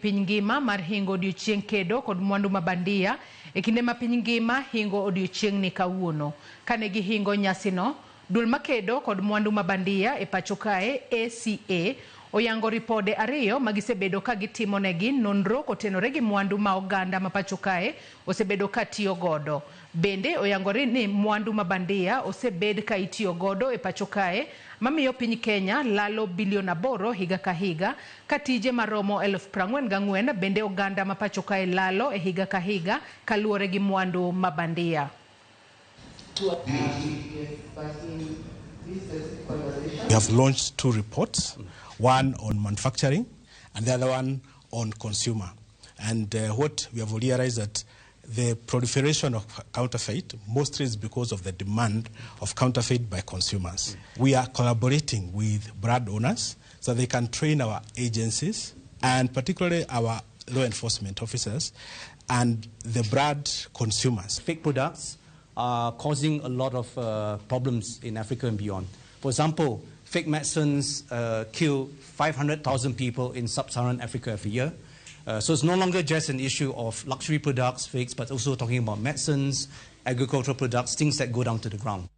Piny ngima mar hingo odiochieng' kedo kod mwandu mabandia e kinde ma piny ngima hingo odiochieng' ni kawuono. Kane gihingo nyasino, duol makedo kod mwandu mabandia e pacho kae ACA oyango ripode 2 magisebedo ka gitimonegi nonro kotenore gi mwandu ma oganda ma pacho kae osebedo ka tiyo godo. Bende oyangore ni mwandu mabandia osebed ka itiyo godo e pacho kae mamiyo piny Kenya lalo bilion 8 higa ka higa, ka tije maromo 44,000 bende oganda ma pacho kae lalo e higa ka higa kaluwore gi mwandu mabandia. We have launched 2 reports, one on manufacturing and the other one on consumer. And what we have realized that the proliferation of counterfeit mostly is because of the demand of counterfeit by consumers. We are collaborating with brand owners so they can train our agencies and particularly our law enforcement officers and the brand consumers. Fake products are causing a lot of problems in Africa and beyond. For example, fake medicines kill 500,000 people in sub-Saharan Africa every year. So it's no longer just an issue of luxury products, fakes, but also talking about medicines, agricultural products, things that go down to the ground.